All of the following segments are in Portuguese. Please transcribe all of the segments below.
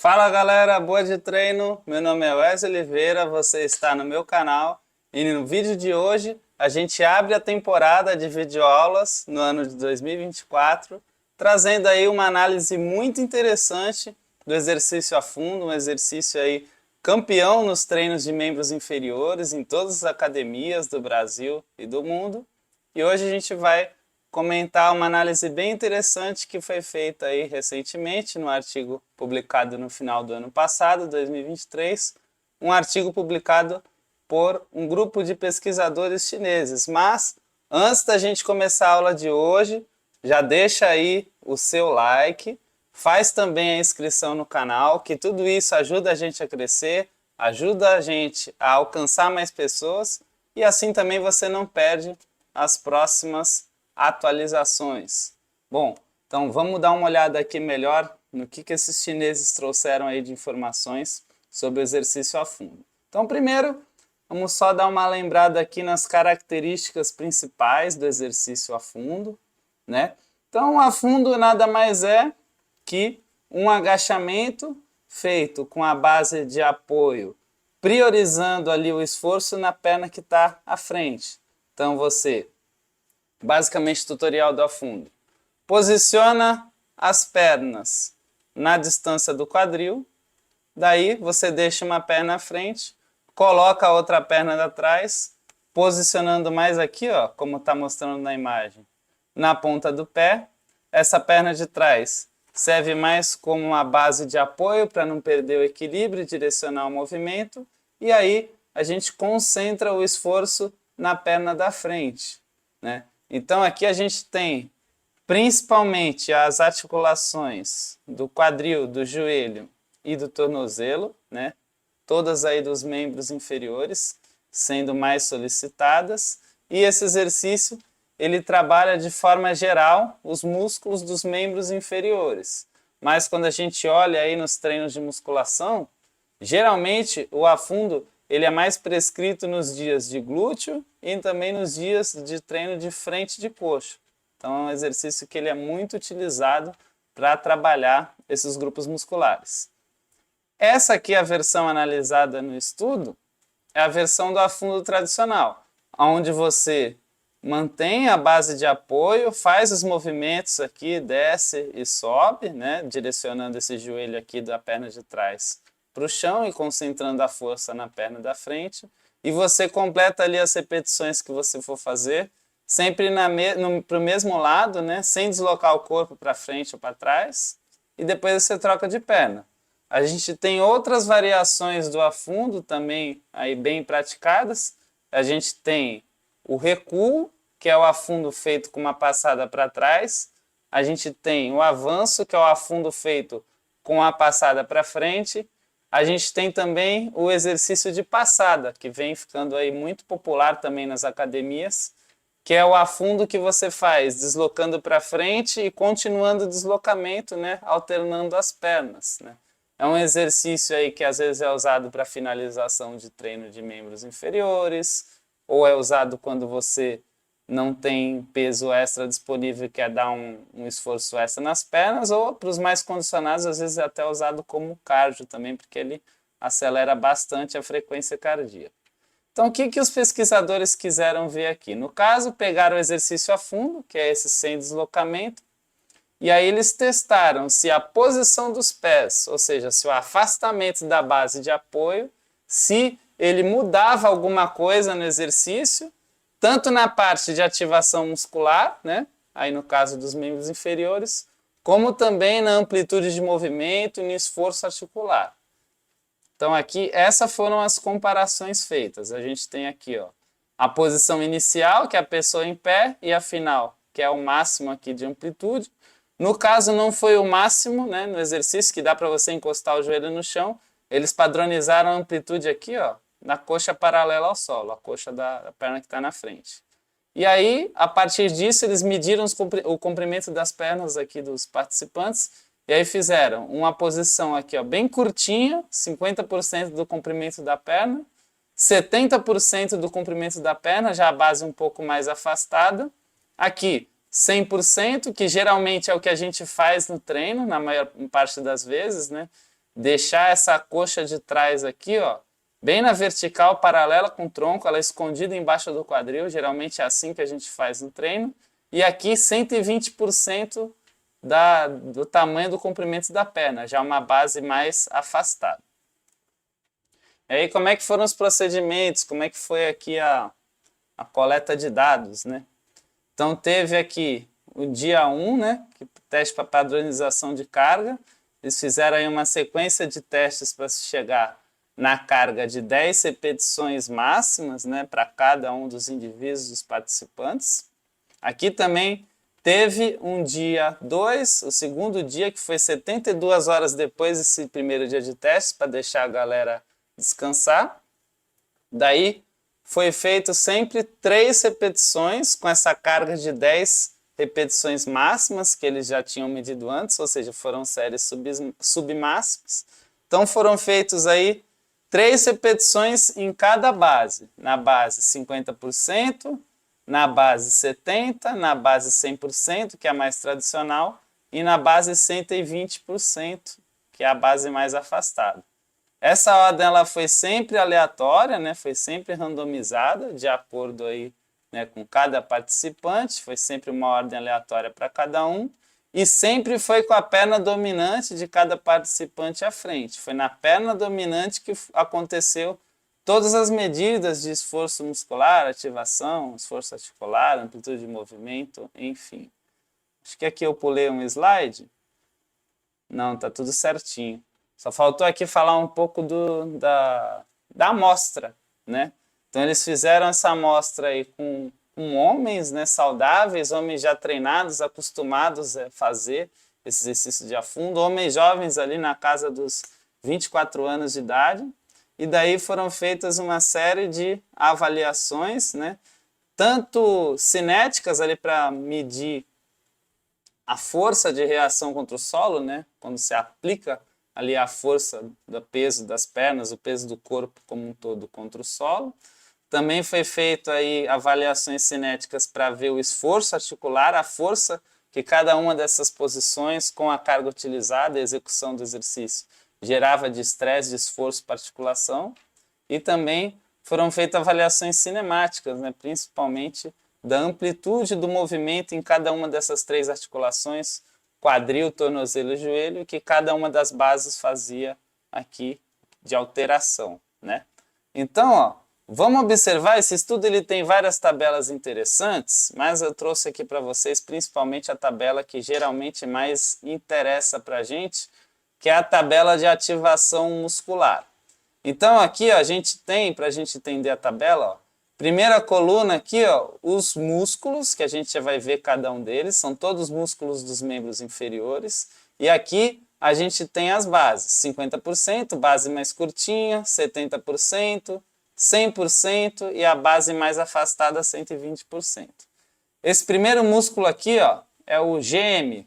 Fala galera, boa de treino. Meu nome é Wesley Oliveira, você está no meu canal e no vídeo de hoje a gente abre a temporada de videoaulas no ano de 2024, trazendo aí uma análise muito interessante do exercício a fundo, um exercício aí campeão nos treinos de membros inferiores em todas as academias do Brasil e do mundo. E hoje a gente vai comentar uma análise bem interessante que foi feita aí recentemente no artigo publicado no final do ano passado, 2023, um artigo publicado por um grupo de pesquisadores chineses. Mas antes da gente começar a aula de hoje, já deixa aí o seu like, faz também a inscrição no canal, que tudo isso ajuda a gente a crescer, ajuda a gente a alcançar mais pessoas e assim também você não perde as próximas atualizações. Bom, então vamos dar uma olhada aqui melhor no que esses chineses trouxeram aí de informações sobre o exercício a fundo. Então, primeiro, vamos só dar uma lembrada aqui nas características principais do exercício a fundo, né? Então, a fundo nada mais é que um agachamento feito com a base de apoio, priorizando ali o esforço na perna que está à frente. Então, você basicamente tutorial do afundo. Posiciona as pernas na distância do quadril, daí você deixa uma perna à frente, coloca a outra perna atrás, posicionando mais aqui, ó, como está mostrando na imagem, na ponta do pé. Essa perna de trás serve mais como uma base de apoio para não perder o equilíbrio e direcionar o movimento, e aí a gente concentra o esforço na perna da frente, né? Então aqui a gente tem principalmente as articulações do quadril, do joelho e do tornozelo, né? Todas aí dos membros inferiores sendo mais solicitadas. E esse exercício ele trabalha de forma geral os músculos dos membros inferiores. Mas quando a gente olha aí nos treinos de musculação, geralmente o afundo ele é mais prescrito nos dias de glúteo e também nos dias de treino de frente de coxa. Então é um exercício que ele é muito utilizado para trabalhar esses grupos musculares. Essa aqui é a versão analisada no estudo, é a versão do afundo tradicional, onde você mantém a base de apoio, faz os movimentos aqui, desce e sobe, né, direcionando esse joelho aqui da perna de trás para o chão e concentrando a força na perna da frente. E você completa ali as repetições que você for fazer, sempre para o mesmo lado, né, sem deslocar o corpo para frente ou para trás. E depois você troca de perna. A gente tem outras variações do afundo também aí bem praticadas. A gente tem o recuo, que é o afundo feito com uma passada para trás. A gente tem o avanço, que é o afundo feito com a passada para frente. A gente tem também o exercício de passada, que vem ficando aí muito popular também nas academias, que é o afundo que você faz deslocando para frente e continuando o deslocamento, né, alternando as pernas, né? É um exercício aí que às vezes é usado para finalização de treino de membros inferiores, ou é usado quando você não tem peso extra disponível e quer dar um esforço extra nas pernas, ou para os mais condicionados, às vezes é até usado como cardio também, porque ele acelera bastante a frequência cardíaca. Então, o que os pesquisadores quiseram ver aqui? No caso, pegaram o exercício a fundo, que é esse sem deslocamento, e aí eles testaram se a posição dos pés, ou seja, se o afastamento da base de apoio, se ele mudava alguma coisa no exercício, tanto na parte de ativação muscular, né? Aí no caso dos membros inferiores, como também na amplitude de movimento e no esforço articular. Então aqui, essas foram as comparações feitas. A gente tem aqui, ó, a posição inicial, que é a pessoa em pé, e a final, que é o máximo aqui de amplitude. No caso, não foi o máximo, né, no exercício, que dá para você encostar o joelho no chão. Eles padronizaram a amplitude aqui, ó, na coxa paralela ao solo, a coxa da perna que está na frente. E aí, a partir disso, eles mediram o comprimento das pernas aqui dos participantes e aí fizeram uma posição aqui, ó, bem curtinha, 50% do comprimento da perna, 70% do comprimento da perna, já a base um pouco mais afastada. Aqui, 100%, que geralmente é o que a gente faz no treino, na maior parte das vezes, né? deixar essa coxa de trás aqui, ó, bem na vertical, paralela com o tronco, ela escondida embaixo do quadril, geralmente é assim que a gente faz no treino. E aqui 120% do tamanho do comprimento da perna, já uma base mais afastada. E aí como é que foram os procedimentos, como é que foi aqui a coleta de dados, né? Então teve aqui o dia 1, né, que teste para padronização de carga. Eles fizeram aí uma sequência de testes para se chegar na carga de 10 repetições máximas, né, para cada um dos indivíduos dos participantes. Aqui também teve um dia 2, o segundo dia, que foi 72 horas depois desse primeiro dia de teste, para deixar a galera descansar. Daí foi feito sempre 3 repetições com essa carga de 10 repetições máximas que eles já tinham medido antes, ou seja, foram séries submáximas. Então foram feitos aí 3 repetições em cada base. Na base 50%, na base 70%, na base 100%, que é a mais tradicional, e na base 120%, que é a base mais afastada. Essa ordem ela foi sempre aleatória, né? Foi sempre randomizada, de acordo aí, né, com cada participante, foi sempre uma ordem aleatória para cada um, e sempre foi com a perna dominante de cada participante à frente. Foi na perna dominante que aconteceu todas as medidas de esforço muscular, ativação, esforço articular, amplitude de movimento, enfim. Acho que aqui eu pulei um slide. Não, tá tudo certinho. Só faltou aqui falar um pouco da amostra, né? Então eles fizeram essa amostra aí com homens, né, saudáveis, homens já treinados, acostumados a fazer esse exercício de afundo, homens jovens ali na casa dos 24 anos de idade, e daí foram feitas uma série de avaliações, né, tanto cinéticas ali para medir a força de reação contra o solo, né, quando se aplica ali a força do peso das pernas, o peso do corpo como um todo contra o solo. Também foi feito aí avaliações cinéticas para ver o esforço articular, a força que cada uma dessas posições com a carga utilizada e a execução do exercício gerava de estresse, de esforço para articulação. E também foram feitas avaliações cinemáticas, né, principalmente da amplitude do movimento em cada uma dessas 3 articulações, quadril, tornozelo e joelho, que cada uma das bases fazia aqui de alteração, né? Então, ó, vamos observar, esse estudo ele tem várias tabelas interessantes, mas eu trouxe aqui para vocês principalmente a tabela que geralmente mais interessa para a gente, que é a tabela de ativação muscular. Então aqui ó, a gente tem, para a gente entender a tabela, ó, primeira coluna aqui, ó, os músculos, que a gente já vai ver cada um deles, são todos músculos dos membros inferiores. E aqui a gente tem as bases, 50%, base mais curtinha, 70%, 100% e a base mais afastada, 120%. Esse primeiro músculo aqui, ó, é o GM,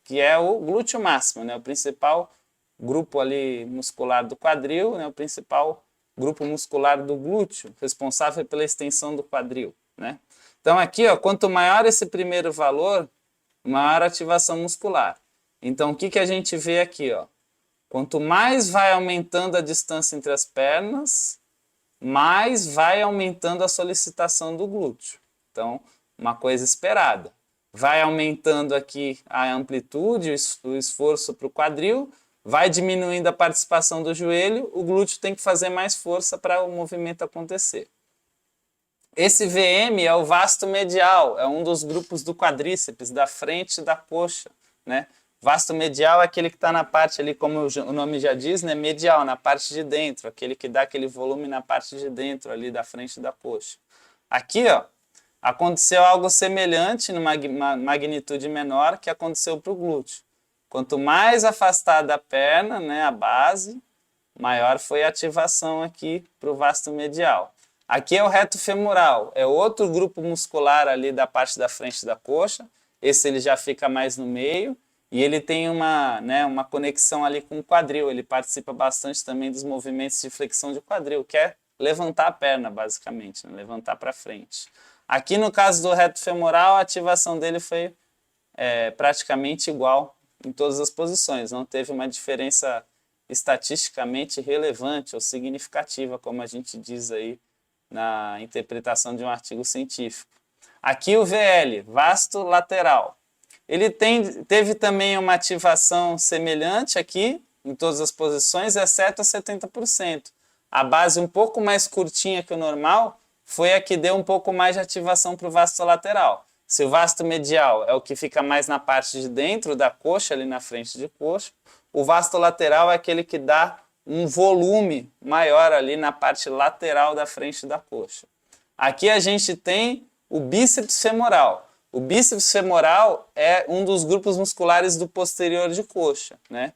que é o glúteo máximo, né, o principal grupo ali muscular do quadril, né, o principal grupo muscular do glúteo, responsável pela extensão do quadril, né? Então aqui, ó, quanto maior esse primeiro valor, maior a ativação muscular. Então o que a gente vê aqui, ó? Quanto mais vai aumentando a distância entre as pernas, mais vai aumentando a solicitação do glúteo. Então, uma coisa esperada. Vai aumentando aqui a amplitude, o esforço para o quadril, vai diminuindo a participação do joelho, o glúteo tem que fazer mais força para o movimento acontecer. Esse VM é o vasto medial, é um dos grupos do quadríceps, da frente da coxa, né? Vasto medial é aquele que está na parte ali, como o nome já diz, né? Medial, na parte de dentro, aquele que dá aquele volume na parte de dentro ali da frente da coxa. Aqui, ó, aconteceu algo semelhante, numa magnitude menor, que aconteceu para o glúteo. Quanto mais afastada a perna, né, a base, maior foi a ativação aqui para o vasto medial. Aqui é o reto femoral, é outro grupo muscular ali da parte da frente da coxa. Esse ele já fica mais no meio e ele tem uma conexão ali com o quadril. Ele participa bastante também dos movimentos de flexão de quadril, que é levantar a perna, basicamente, né, levantar para frente. Aqui no caso do reto femoral, a ativação dele foi praticamente igual em todas as posições, não teve uma diferença estatisticamente relevante ou significativa, como a gente diz aí na interpretação de um artigo científico. Aqui o VL, vasto lateral. Ele teve também uma ativação semelhante aqui, em todas as posições, exceto a 70%. A base um pouco mais curtinha que o normal foi a que deu um pouco mais de ativação para o vasto lateral. Se o vasto medial é o que fica mais na parte de dentro da coxa, ali na frente de coxa, o vasto lateral é aquele que dá um volume maior ali na parte lateral da frente da coxa. Aqui a gente tem o bíceps femoral. O bíceps femoral é um dos grupos musculares do posterior de coxa, né?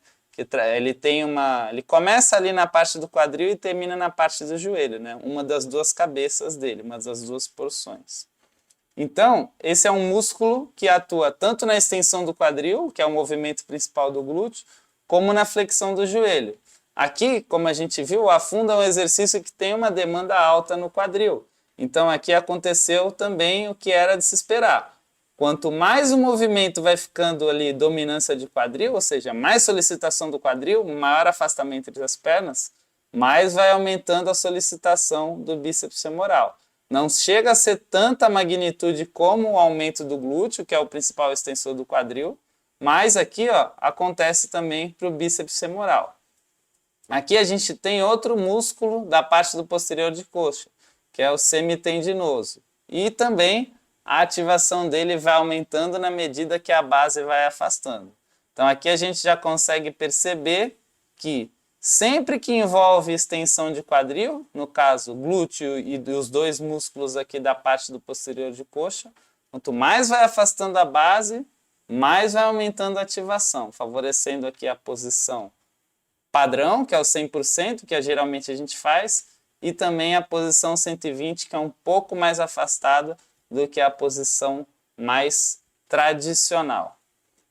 Ele começa ali na parte do quadril e termina na parte do joelho, né? Uma das duas cabeças dele, uma das duas porções. Então, esse é um músculo que atua tanto na extensão do quadril, que é o movimento principal do glúteo, como na flexão do joelho. Aqui, como a gente viu, o afunda é um exercício que tem uma demanda alta no quadril. Então, aqui aconteceu também o que era de se esperar. Quanto mais o movimento vai ficando ali dominância de quadril, ou seja, mais solicitação do quadril, maior afastamento entre as pernas, mais vai aumentando a solicitação do bíceps femoral. Não chega a ser tanta magnitude como o aumento do glúteo, que é o principal extensor do quadril, mas aqui acontece também para o bíceps femoral. Aqui a gente tem outro músculo da parte do posterior de coxa, que é o semitendinoso. E também a ativação dele vai aumentando na medida que a base vai afastando. Então aqui a gente já consegue perceber que sempre que envolve extensão de quadril, no caso glúteo e os dois músculos aqui da parte do posterior de coxa, quanto mais vai afastando a base, mais vai aumentando a ativação, favorecendo aqui a posição padrão, que é o 100%, que geralmente a gente faz, e também a posição 120, que é um pouco mais afastada do que a posição mais tradicional.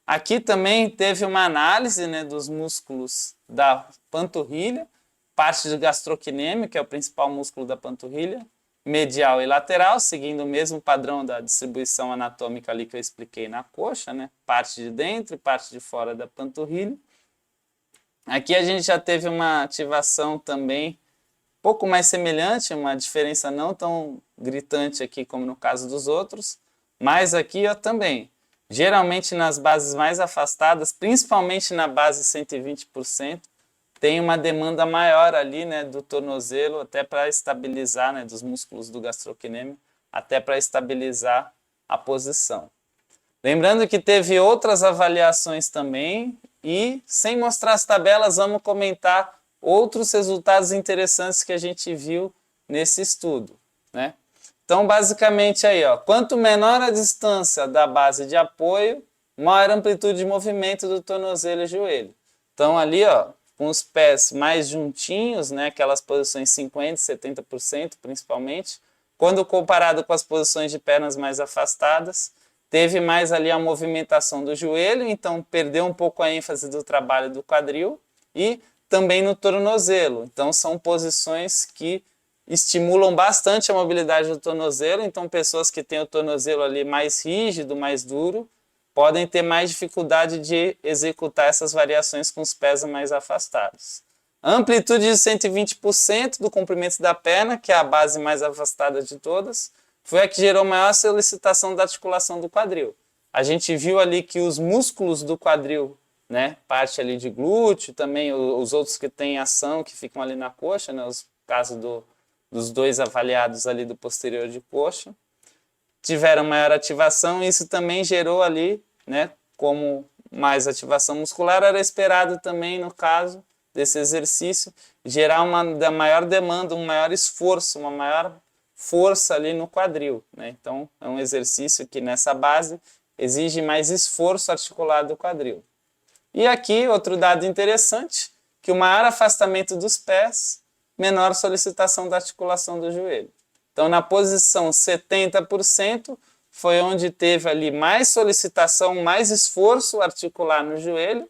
Aqui também teve uma análise, né, dos músculos da panturrilha, parte do gastrocnêmio, que é o principal músculo da panturrilha, medial e lateral, seguindo o mesmo padrão da distribuição anatômica ali que eu expliquei na coxa, né, parte de dentro e parte de fora da panturrilha. Aqui a gente já teve uma ativação também um pouco mais semelhante, uma diferença não tão gritante aqui como no caso dos outros, mas aqui também, geralmente nas bases mais afastadas, principalmente na base 120%, tem uma demanda maior ali, né, do tornozelo, até para estabilizar, né, dos músculos do gastrocnêmio, até para estabilizar a posição. Lembrando que teve outras avaliações também e, sem mostrar as tabelas, vamos comentar outros resultados interessantes que a gente viu nesse estudo, né? Então, basicamente aí, quanto menor a distância da base de apoio, maior a amplitude de movimento do tornozelo e joelho. Então, ali, com os pés mais juntinhos, né, aquelas posições 50%, 70% principalmente, quando comparado com as posições de pernas mais afastadas, teve mais ali a movimentação do joelho, então perdeu um pouco a ênfase do trabalho do quadril e também no tornozelo. Então são posições que estimulam bastante a mobilidade do tornozelo, então pessoas que têm o tornozelo ali mais rígido, mais duro, podem ter mais dificuldade de executar essas variações com os pés mais afastados. Amplitude de 120% do comprimento da perna, que é a base mais afastada de todas, foi a que gerou maior solicitação da articulação do quadril. A gente viu ali que os músculos do quadril, né, parte ali de glúteo, também os outros que têm ação, que ficam ali na coxa, né, os casos dos dois avaliados ali do posterior de coxa, tiveram maior ativação, e isso também gerou ali, né, como mais ativação muscular, era esperado também no caso desse exercício, gerar uma maior demanda, um maior esforço, uma maior força ali no quadril, né? Então é um exercício que nessa base exige mais esforço articular do quadril. E aqui outro dado interessante, que o maior afastamento dos pés, menor solicitação da articulação do joelho. Então na posição 70% foi onde teve ali mais solicitação, mais esforço articular no joelho.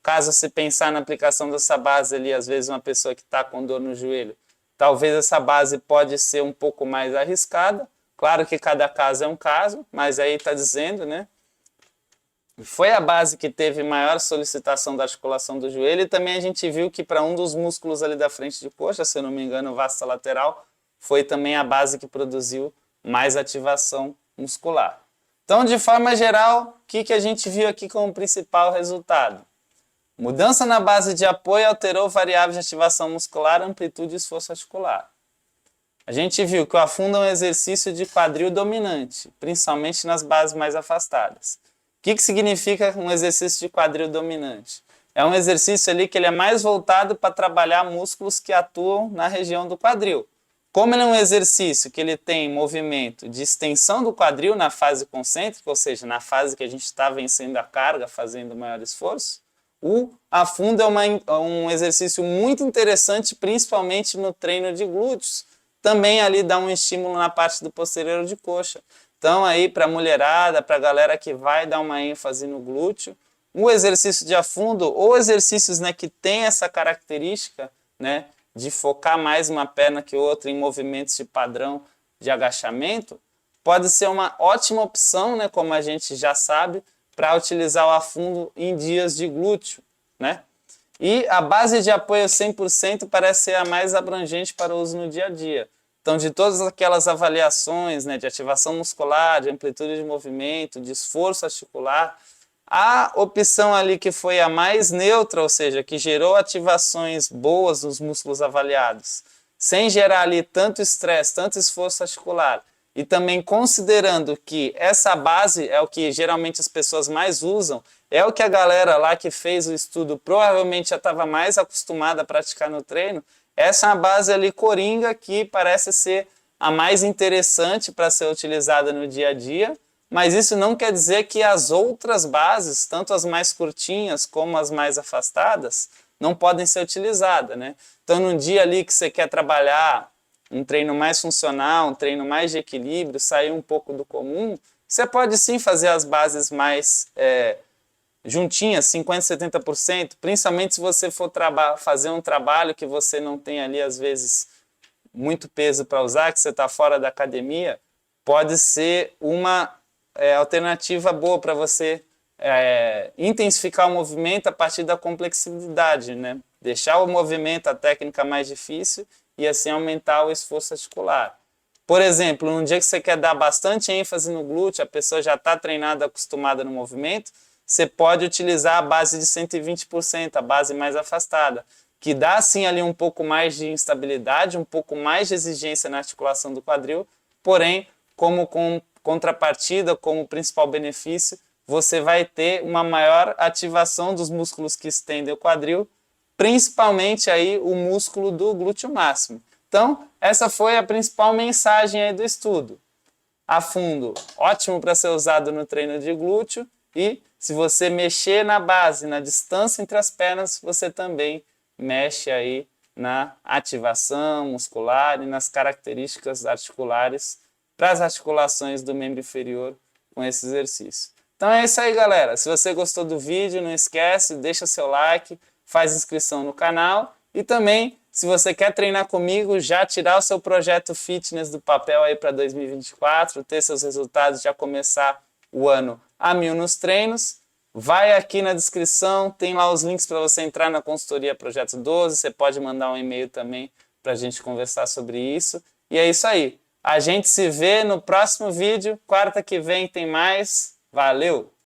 Caso se pensar na aplicação dessa base ali, às vezes uma pessoa que está com dor no joelho, talvez essa base pode ser um pouco mais arriscada. Claro que cada caso é um caso, mas aí está dizendo, né? foi a base que teve maior solicitação da articulação do joelho, e também a gente viu que para um dos músculos ali da frente de coxa, se eu não me engano, vasta lateral, foi também a base que produziu mais ativação muscular. Então, de forma geral, o que a gente viu aqui como principal resultado? Mudança na base de apoio alterou variáveis de ativação muscular, amplitude e esforço articular. A gente viu que o afundo é um exercício de quadril dominante, principalmente nas bases mais afastadas. O que significa um exercício de quadril dominante? É um exercício ali que ele é mais voltado para trabalhar músculos que atuam na região do quadril. Como ele é um exercício que ele tem movimento de extensão do quadril na fase concêntrica, ou seja, na fase que a gente está vencendo a carga, fazendo maior esforço, o afundo é um exercício muito interessante, principalmente no treino de glúteos. Também ali dá um estímulo na parte do posterior de coxa. Então aí para a mulherada, para a galera que vai dar uma ênfase no glúteo, o exercício de afundo ou exercícios, né, que tem essa característica, né, de focar mais uma perna que outra em movimentos de padrão de agachamento, pode ser uma ótima opção, né, como a gente já sabe, para utilizar o afundo em dias de glúteo, né? E a base de apoio 100% parece ser a mais abrangente para o uso no dia a dia. Então, de todas aquelas avaliações, né, de ativação muscular, de amplitude de movimento, de esforço articular, a opção ali que foi a mais neutra, ou seja, que gerou ativações boas nos músculos avaliados, sem gerar ali tanto estresse, tanto esforço articular, e também considerando que essa base é o que geralmente as pessoas mais usam, é o que a galera lá que fez o estudo provavelmente já estava mais acostumada a praticar no treino, essa é a base ali coringa que parece ser a mais interessante para ser utilizada no dia a dia, mas isso não quer dizer que as outras bases, tanto as mais curtinhas como as mais afastadas, não podem ser utilizadas, né? Então, num dia ali que você quer trabalhar um treino mais funcional, um treino mais de equilíbrio, sair um pouco do comum, você pode sim fazer as bases mais juntinhas, 50%, 70%, principalmente se você for fazer um trabalho que você não tem ali, às vezes, muito peso para usar, que você está fora da academia, pode ser uma alternativa boa para você intensificar o movimento a partir da complexidade, né? Deixar o movimento, a técnica mais difícil e assim aumentar o esforço articular. Por exemplo, num dia que você quer dar bastante ênfase no glúteo, a pessoa já está treinada, acostumada no movimento, você pode utilizar a base de 120%, a base mais afastada, que dá assim ali um pouco mais de instabilidade, um pouco mais de exigência na articulação do quadril, porém, como contrapartida, como principal benefício, você vai ter uma maior ativação dos músculos que estendem o quadril, principalmente aí o músculo do glúteo máximo. Então, essa foi a principal mensagem aí do estudo. Afundo, ótimo para ser usado no treino de glúteo, e se você mexer na base, na distância entre as pernas, você também mexe aí na ativação muscular e nas características articulares para as articulações do membro inferior com esse exercício. Então é isso aí, galera. Se você gostou do vídeo, não esquece, deixa seu like, faz inscrição no canal e também, se você quer treinar comigo, já tirar o seu projeto fitness do papel aí para 2024, ter seus resultados, já começar o ano a 1000 nos treinos, vai aqui na descrição, tem lá os links para você entrar na consultoria Projeto 12, você pode mandar um e-mail também para a gente conversar sobre isso. E é isso aí. A gente se vê no próximo vídeo, quarta que vem tem mais. Valeu!